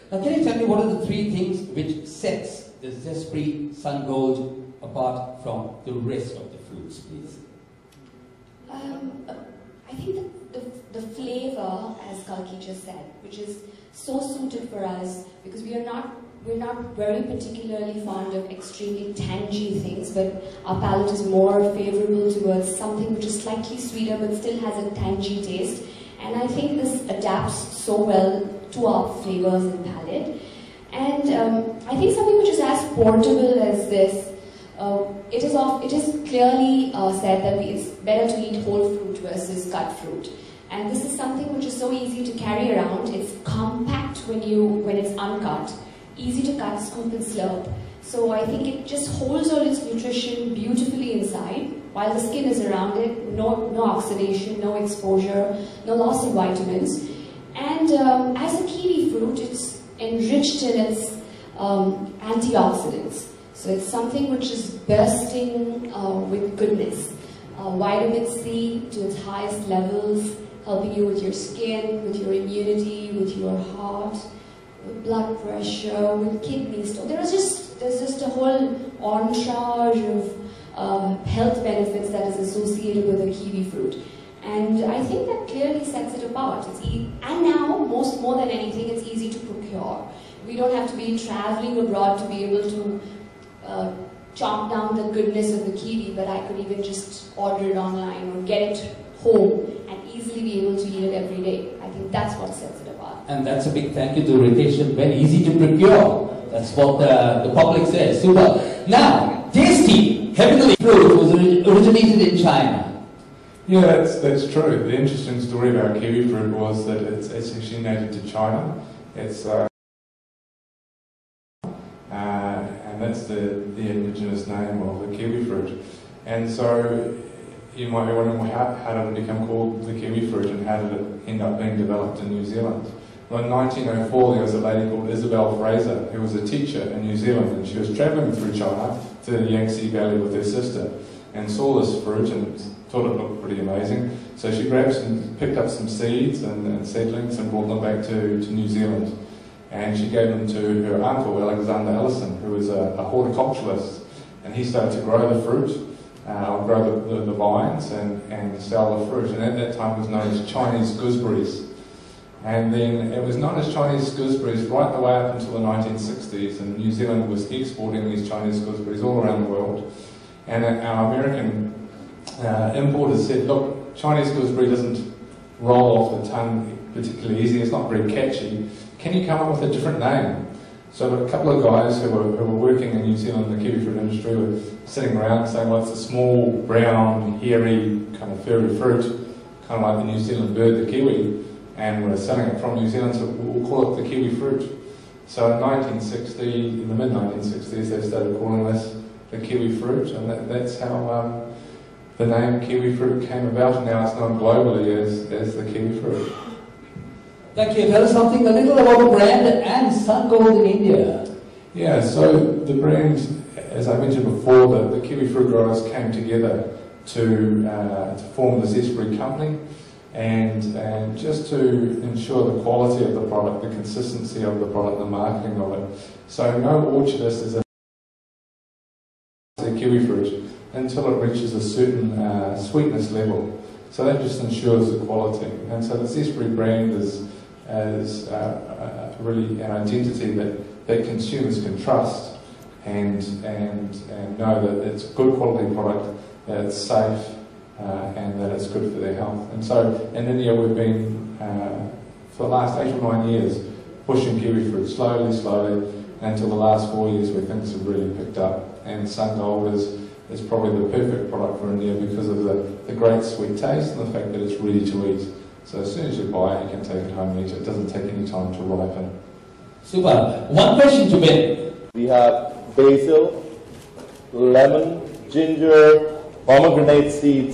Now, can you tell me what are the three things which sets the Zespri Sun Gold apart from the rest of the fruits, please? I think the flavor, as Kalki just said, which is so suited for us because we're not very particularly fond of extremely tangy things, but our palate is more favorable towards something which is slightly sweeter but still has a tangy taste. And I think this adapts so well to our flavors and palate. And I think something which is as portable as this, it is clearly said that it's better to eat whole fruit versus cut fruit. And this is something which is so easy to carry around. It's compact when it's uncut, easy to cut, scoop and slurp. So I think it just holds all its nutrition beautifully inside, while the skin is around it, no oxidation, no exposure, no loss of vitamins. And as a kiwi fruit, it's enriched in its antioxidants. So it's something which is bursting with goodness. Vitamin C to its highest levels, helping you with your skin, with your immunity, with your heart, with blood pressure, with kidney stone. There's just a whole entourage of health benefits that is associated with the kiwi fruit. And I think that clearly sets it apart. And now, more than anything, it's easy to procure. We don't have to be traveling abroad to be able to chomp down the goodness of the kiwi, but I could even just order it online or get it home and easily be able to eat it every day. I think that's what sets it apart. And that's a big thank you to Ritesh. Very easy to procure. That's what the public says. Super. Now, tasty, heavenly fruit was originated in China. Yeah, that's true. The interesting story about kiwi fruit was that it's actually native to China. It's and that's the indigenous name of the kiwi fruit. And so you might be wondering, well, how did it become called the kiwi fruit and how did it end up being developed in New Zealand? Well, in 1904 there was a lady called Isabel Fraser who was a teacher in New Zealand, and she was travelling through China to the Yangtze Valley with her sister and saw this fruit and thought it looked pretty amazing. So she picked up some seeds and seedlings and brought them back to New Zealand. And she gave them to her uncle, Alexander Ellison, who was a horticulturalist. And he started to grow the fruit, grow the vines and sell the fruit. And at that time it was known as Chinese gooseberries. And then it was known as Chinese gooseberries right the way up until the 1960s. And New Zealand was exporting these Chinese gooseberries all around the world. And our American importers said, look, Chinese gooseberry doesn't roll off the tongue particularly easy, it's not very catchy. Can you come up with a different name? So a couple of guys who were working in New Zealand in the kiwi fruit industry were sitting around saying, well, it's a small, brown, hairy, kind of furry fruit, kind of like the New Zealand bird, the kiwi, and we're selling it from New Zealand, so we'll call it the kiwi fruit. So in the mid-1960s, they started calling this the kiwi fruit, and that's how the name kiwi fruit came about, and now it's known globally as the kiwi fruit. Thank you. Tell us something a little about the brand and Sun Gold in India. Yeah, so the brand, as I mentioned before, the kiwi fruit growers came together to form the Zespri company, and just to ensure the quality of the product, the consistency of the product, the marketing of it. So no orchardist is a kiwi fruit until it reaches a certain sweetness level. So that just ensures the quality. And so the Zespri brand is really an identity that consumers can trust and know that it's a good quality product, that it's safe, and that it's good for their health. And so in India we've been, for the last 8 or 9 years, pushing kiwi fruit slowly, until the last 4 years where things have really picked up. And Sun Gold is probably the perfect product for India because of the great sweet taste and the fact that it's ready to eat. So as soon as you buy it, you can take it home and eat it. It doesn't take any time to ripen. Super. One question to Ben. We have basil, lemon, ginger, pomegranate seeds.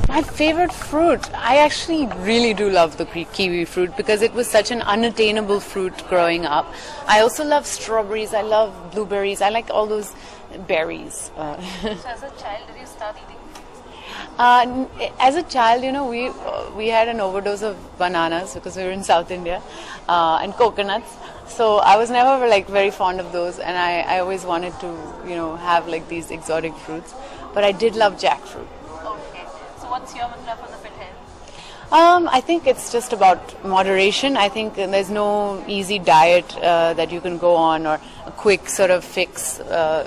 My favorite fruit, I actually really do love the kiwi fruit because it was such an unattainable fruit growing up. I also love strawberries, I love blueberries, I like all those berries. So as a child, did you start eating? As a child, you know, we had an overdose of bananas because we were in South India, and coconuts. So I was never like very fond of those, and I always wanted to, you know, have like these exotic fruits. But I did love jackfruit. Okay. So what's your mantra for the fit health? I think it's just about moderation. I think there's no easy diet that you can go on or a quick sort of fix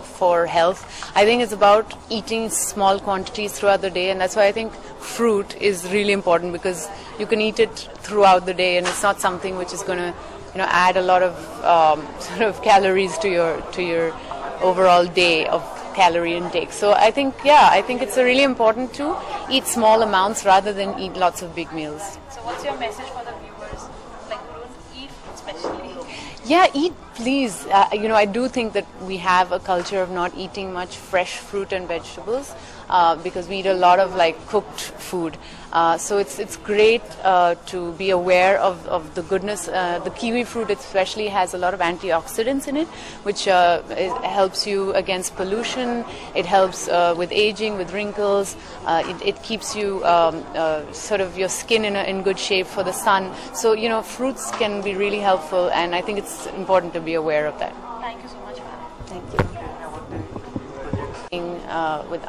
for health. I think it's about eating small quantities throughout the day, and that's why I think fruit is really important because you can eat it throughout the day, and it's not something which is going to, you know, add a lot of sort of calories to your overall day of calorie intake. So I think, yeah, I think it's really important to eat small amounts rather than eat lots of big meals. So what's your message for the viewers, like who don't eat especially? Yeah, eat please. You know, I do think that we have a culture of not eating much fresh fruit and vegetables because we eat a lot of like cooked food. So it's great to be aware of the goodness. The kiwi fruit especially has a lot of antioxidants in it, which it helps you against pollution. It helps with aging, with wrinkles. It keeps you sort of your skin in good shape for the sun. So, you know, fruits can be really helpful, and I think it's important to be aware of that. Thank you so much for that. Thank you. With